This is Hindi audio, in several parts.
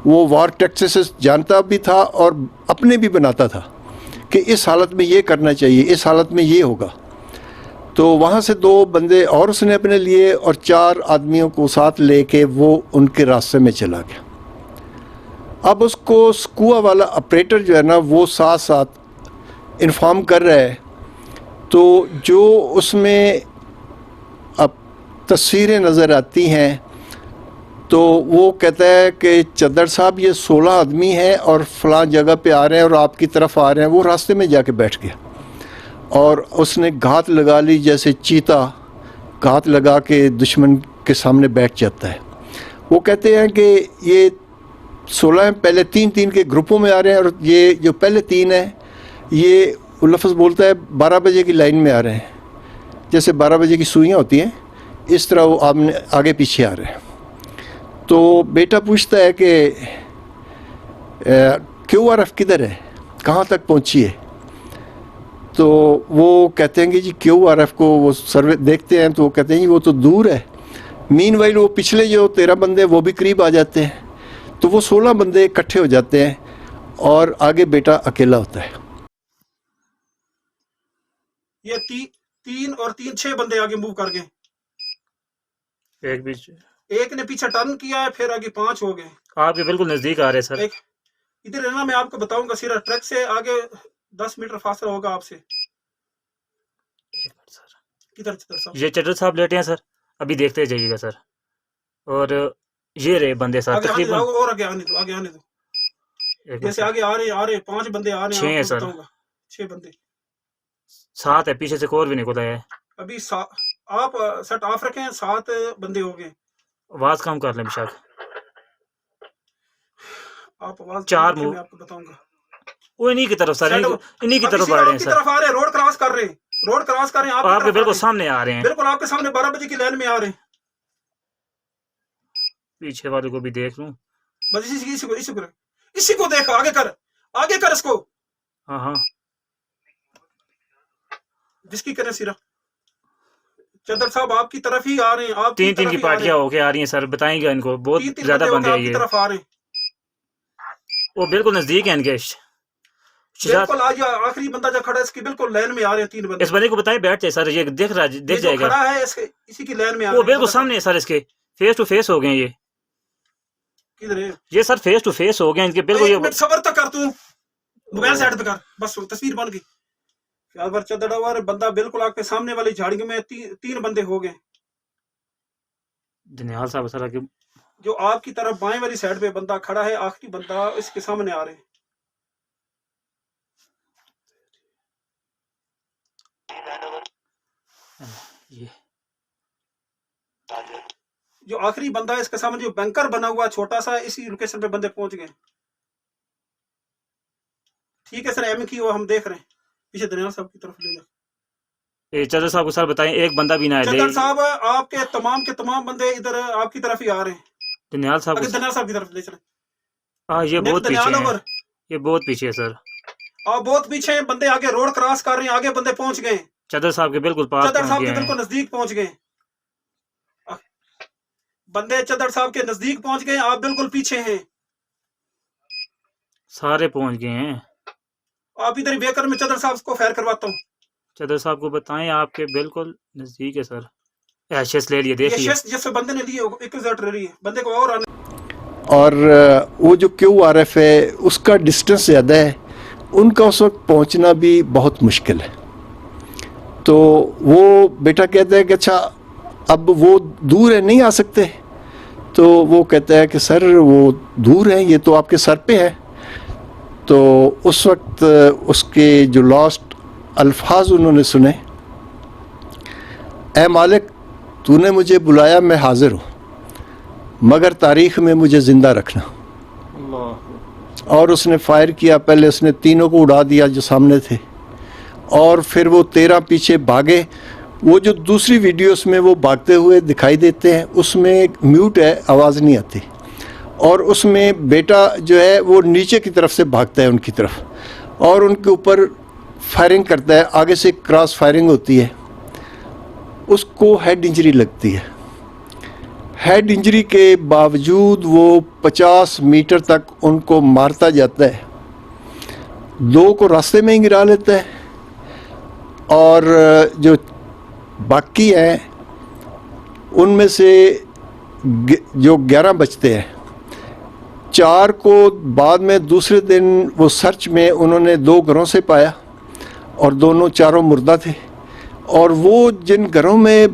वो वार टैक्टिक्स जानता भी था और अपने भी बनाता था कि इस हालत में ये करना चाहिए, इस हालत में ये होगा। तो वहाँ से 2 बंदे और उसने अपने लिए और 4 आदमियों को साथ लेके वो उनके रास्ते में चला गया। अब उसको स्कूआ वाला ऑपरेटर जो है ना वो साथ साथ इन्फॉर्म कर रहा है। तो जो उसमें अब तस्वीरें नज़र आती हैं तो वो कहता है कि चद्दर साहब ये 16 आदमी हैं और फ़लाँ जगह पे आ रहे हैं और आपकी तरफ आ रहे हैं। वो रास्ते में जाके बैठ गया और उसने घात लगा ली, जैसे चीता घात लगा के दुश्मन के सामने बैठ जाता है। वो कहते हैं कि ये 16 पहले 3-3 के ग्रुपों में आ रहे हैं और ये जो पहले 3 हैं ये वो लफ्ज़ बोलता है 12 बजे की लाइन में आ रहे हैं, जैसे 12 बजे की सुइयाँ होती हैं इस तरह वो आगे पीछे आ रहे हैं। तो बेटा पूछता है कि QRF किधर है, कहाँ तक पहुँची है? तो वो कहते हैं कि जी QRF को वो सर्वे देखते हैं तो वो कहते हैं जी वो तो दूर है। मीनवाइल वो पिछले जो 13 बंदे वो भी करीब आ जाते हैं। तो वो 16 बंदे इकट्ठे हो जाते हैं और आगे बेटा अकेला होता है। ये 3 और 3 6 बंदे आगे मूव कर गए। एक ने पीछे टर्न किया है, फिर आगे 5 हो गए। आपके बिल्कुल नजदीक आ रहे सर। इधर है ना, मैं आपको बताऊंगा सिर्फ ट्रक से आगे 10 मीटर फासला होगा आपसे। किधर चटर साहब? ये चटर साहब लेटे हैं सर, अभी देखते जाइएगा सर। और ये रहे बंदे सर तकरीबन। और आगे आने दो, आगे आने दो। जैसे आगे आ रहे 5 बंदे आ रहे हैं। 6 है सर, 6 बंदे। 7 है, पीछे से कोर भी निकला है अभी। आप सेट ऑफ रखें, 7 बंदे हो गए। आवाज कम कर लें बेशक। आप आवाज 4 मूव आपको बताऊंगा। वो इन्हीं की तरफ सर, इन्हीं की तरफ आ रहे हैं सर। तरफ आ रहे हैं, रोड क्रॉस कर रहे हैं, रोड क्रॉस कर रहे हैं। आपके बिल्कुल सामने आ रहे हैं, बिल्कुल आपके सामने 12 बजे की लाइन में आ रहे हैं। पीछे वाले को भी देख लूं बस। इसी को देख, आगे कर, आगे कर इसको। हाँ हाँ, जिसकी करें सिरा। चद्दर साहब आपकी तरफ ही आ रहे हैं। आप 3 की पार्टियां होके आ रही हैं सर, बताएंगे इनको। बहुत ज्यादा बंदे आई है, तरफ आ रहे हैं। वो बिल्कुल नजदीक है इनके। बिल्कुल आज आखिरी बंदा जो खड़ा है इसकी बिल्कुल लाइन में आ रहे हैं 3 बंदे। इस बंदे को बताएं बैठ जाए सर, ये देख रहा देख जाएगा। खड़ा है इसी की लाइन में आ रहे हैं। वो बिल्कुल सामने है सर, इसके फेस टू फेस हो गए ये। किधर है ये सर? फेस टू फेस हो गए इनके बिल्कुल। ये सबर तक कर, तू मोबाइल साइड पे कर, बस तस्वीर बन गई। चद्दर और बंदा बिल्कुल आपके सामने वाली झाड़ियों में 3 बंदे हो गए। जनियाल साहब सर आगे जो आपकी तरफ बाएं वाली साइड पे बंदा खड़ा है, आखिरी बंदा इसके सामने आ रहे हैं। ये जो आखिरी बंदा है इसके सामने जो बैंकर बना हुआ छोटा सा, इसी लोकेशन पे बंदे पहुंच गए। ठीक है सर, एम की वो हम देख रहे हैं। पीछे दनियाल साहब की तरफ ले जाओ। चद्दर साहब को सर बताएं, एक बंदा भी ना है। चद्दर साहब आपके तमाम बंदे इधर आपकी तरफ ही आ रहे हैं। दनियाल साहब की तरफ ले चले। हाँ ये बहुत पीछे है, ये बहुत पीछे है सर। बहुत पीछे हैं बंदे, आगे रोड क्रॉस कर रहे हैं, आगे बंदे पहुंच गए चद्दर साहब के बिल्कुल पास। चद्दर साहब के बिल्कुल नजदीक पहुंच गए बंदे, चद्दर साहब के नजदीक पहुंच गए। आप बिल्कुल पीछे हैं, सारे पहुंच गए हैं। आप इधर बेकर में चद्दर साहब को फायर करवाता हूँ। चद्दर साहब को बताएं आपके बिल्कुल नजदीक है सर। एशेस ले लिए, देखिए जैसे बंदे ने लिए एक रिजल्ट ले रही है बंदे को। और वो जो QRF है उसका डिस्टेंस ज़्यादा है, उनका उस वक्त पहुंचना भी बहुत मुश्किल है। तो वो बेटा कहता है कि अच्छा अब वो दूर है, नहीं आ सकते। तो वो कहता है कि सर वो दूर है, ये तो आपके सर पे है। तो उस वक्त उसके जो लास्ट अल्फाज उन्होंने सुने, ए मालिक तूने मुझे बुलाया, मैं हाजिर हूँ, मगर तारीख़ में मुझे ज़िंदा रखना। और उसने फायर किया। पहले उसने 3 को उड़ा दिया जो सामने थे, और फिर वो 13 पीछे भागे। वो जो दूसरी वीडियोस में वो भागते हुए दिखाई देते हैं उसमें म्यूट है, आवाज़ नहीं आती। और उसमें बेटा जो है वो नीचे की तरफ से भागता है उनकी तरफ, और उनके ऊपर फायरिंग करता है। आगे से क्रॉस फायरिंग होती है, उसको हेड इंजरी लगती है। हेड इंजरी के बावजूद वो 50 मीटर तक उनको मारता जाता है, 2 को रास्ते में ही गिरा लेता है, और जो बाकी हैं उनमें से जो 11 बचते हैं, 4 को बाद में दूसरे दिन वो सर्च में उन्होंने 2 घरों से पाया और दोनों चारों मुर्दा थे। और वो जिन घरों में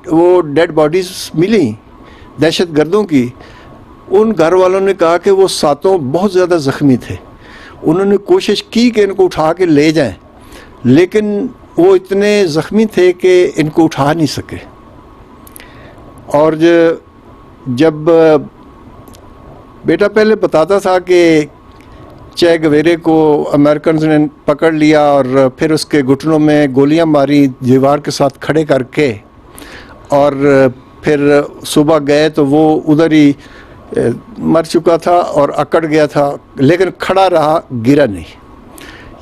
वो डेड बॉडीज मिली दहशत गर्दों की, उन घर वालों ने कहा कि वो 7 बहुत ज़्यादा ज़ख्मी थे। उन्होंने कोशिश की कि इनको उठा के ले जाएं, लेकिन वो इतने ज़ख्मी थे कि इनको उठा नहीं सके। और जब बेटा पहले बताता था कि चे गवेरे को अमेरिकन ने पकड़ लिया और फिर उसके घुटनों में गोलियां मारी दीवार के साथ खड़े करके, और फिर सुबह गए तो वो उधर ही मर चुका था और अकड़ गया था, लेकिन खड़ा रहा, गिरा नहीं।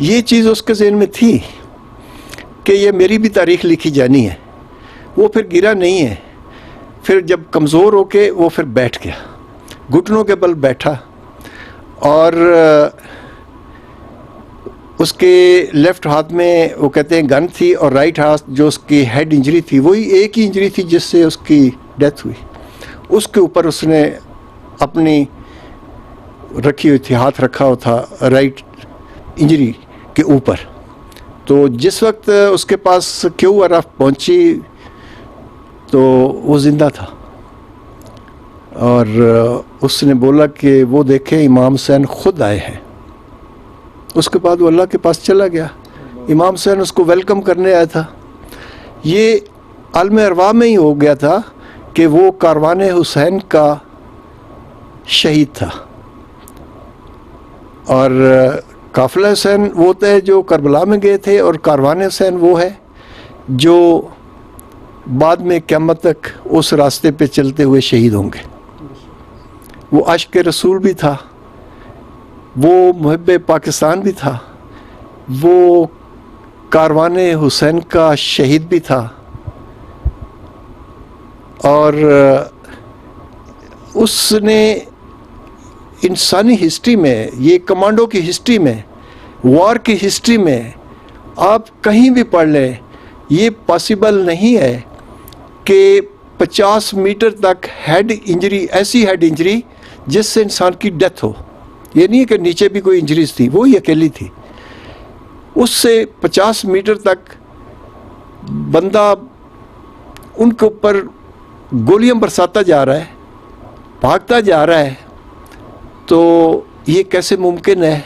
ये चीज़ उसके ज़हन में थी कि ये मेरी भी तारीख़ लिखी जानी है। वो फिर गिरा नहीं है। फिर जब कमज़ोर होके वो फिर बैठ गया, घुटनों के बल बैठा, और उसके लेफ़्ट हाथ में वो कहते हैं गन थी, और राइट हाथ जो उसकी हेड इंजरी थी वही एक ही इंजरी थी जिससे उसकी डेथ हुई। उसके ऊपर उसने अपनी रखी हुई थी, हाथ रखा हुआ था राइट इंजरी के ऊपर। तो जिस वक्त उसके पास QRF पहुंची तो वो ज़िंदा था, और उसने बोला कि वो देखे इमाम हुसैन खुद आए हैं। उसके बाद वो अल्लाह के पास चला गया। इमाम हुसैन उसको वेलकम करने आया था। ये आलम अरवा में ही हो गया था कि वो कारवान हुसैन का शहीद था, और काफिला हुसैन वो थे जो करबला में गए थे, और कारवान हुसैन वो है जो बाद में क़यामत तक उस रास्ते पे चलते हुए शहीद होंगे। वो आशिक़ रसूल भी था, वो मुहिब्ब पाकिस्तान भी था, वो कारवान हुसैन का शहीद भी था, और उसने इंसानी हिस्ट्री में, ये कमांडो की हिस्ट्री में, वॉर की हिस्ट्री में आप कहीं भी पढ़ लें, ये पॉसिबल नहीं है कि 50 मीटर तक हेड इंजरी, ऐसी हेड इंजरी जिससे इंसान की डेथ हो। ये नहीं है कि नीचे भी कोई इंजरीज थी, वो ही अकेली थी। उससे 50 मीटर तक बंदा उनके ऊपर गोलियां बरसाता जा रहा है, भागता जा रहा है, तो ये कैसे मुमकिन है?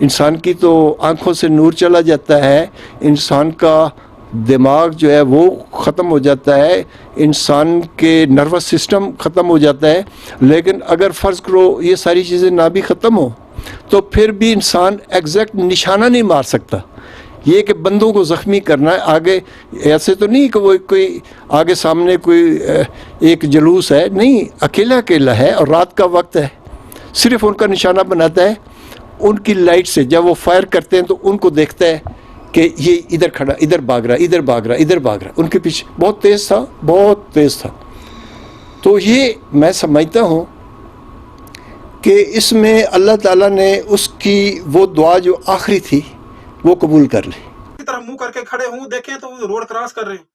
इंसान की तो आंखों से नूर चला जाता है, इंसान का दिमाग जो है वो ख़त्म हो जाता है, इंसान के नर्वस सिस्टम ख़त्म हो जाता है। लेकिन अगर फ़र्ज़ करो ये सारी चीज़ें ना भी ख़त्म हो तो फिर भी इंसान एग्जैक्ट निशाना नहीं मार सकता। ये कि बंदों को ज़ख्मी करना है आगे, ऐसे तो नहीं कि वो कोई आगे सामने कोई एक जुलूस है, नहीं, अकेला अकेला है और रात का वक्त है, सिर्फ उनका निशाना बनाता है उनकी लाइट से। जब वो फायर करते हैं तो उनको देखता है कि ये इधर खड़ा, इधर भाग रहा, इधर भाग रहा, इधर भाग रहा, उनके पीछे। बहुत तेज़ था, बहुत तेज़ था। तो ये मैं समझता हूँ कि इसमें अल्लाह ताला ने उसकी वो दुआ जो आखिरी थी वो कबूल कर ली। की तरफ मुंह करके खड़े हूँ, देखें तो वो रोड क्रॉस कर रहे हैं।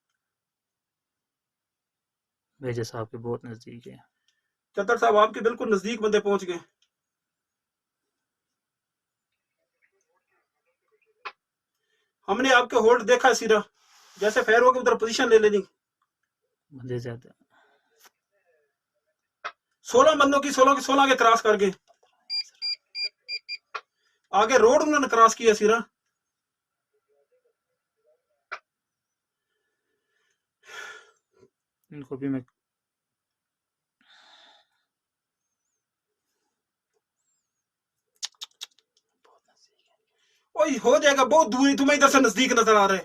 मेजर साहब के बहुत नजदीक है। चतर साहब आपके बिल्कुल नजदीक बंदे पहुंच गए। हमने आपके होल्ड देखा सीधा, जैसे फायर हो के उधर पोजीशन ले लेनी। बंदे ज्यादा 16 बंदों की 16 के क्रॉस कर गए। आगे रोड उन्होंने क्रॉस किया सीधा। इनको भी मैं ओए हो जाएगा, बहुत दूरी, तुम्हें इधर से नजदीक नजर आ रहे।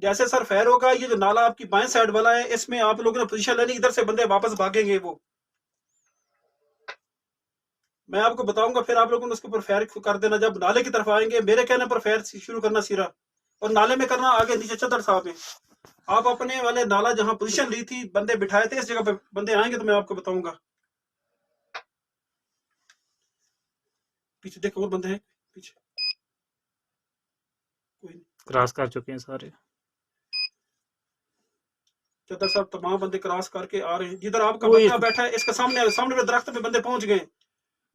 जैसे सर फायर होगा, ये जो नाला आपकी बाएं साइड वाला है, इसमें आप लोगों ने पोजीशन लेनी, इधर से बंदे वापस भागेंगे। वो मैं आपको बताऊंगा, फिर आप लोगों ने उसके ऊपर फायर कर देना। जब नाले की तरफ आएंगे मेरे कहने पर फायर शुरू करना सीधा। और नाले में करना आगे नीचे चदर साहब में। आप अपने वाले नाला जहां पोजीशन ली थी बंदे बिठाए थे, इस जगह पे बंदे आएंगे तो मैं आपको बताऊंगा। पीछे देखो और बंदे हैं पीछे, कोई नहीं, क्रॉस कर चुके हैं सारे। चदर साहब तमाम बंदे क्रॉस करके आ रहे हैं। जिधर आपका बंदा बैठा है इसके सामने पे दरख्त पे बंदे पहुंच गए।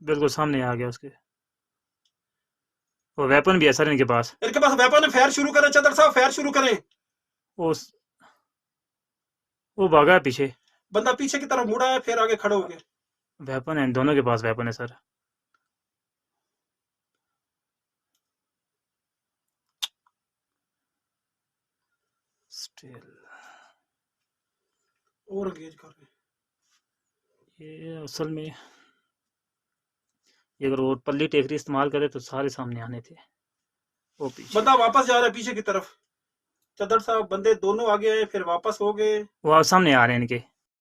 बिल्कुल सामने आ गया उसके। वो वेपन भी है सर इनके पास वेपन है। फायर शुरू करें चदर साहब, फायर शुरू करें। वो भागा है पीछे, बंदा पीछे की तरफ मुड़ा है, फिर आगे खड़े हो गए। वेपन है, दोनों के पास वेपन है सर। स्टिल और एंगेज कर रहे हैं। ये असल में ये अगर वो पल्ली टेकरी इस्तेमाल करे तो सारे सामने आने थे। वो पीछे बंदा वापस जा रहा है पीछे की तरफ। चदर साहब बंदे दोनों आगे आए फिर वापस हो गए। वो सामने आ रहे हैं इनके।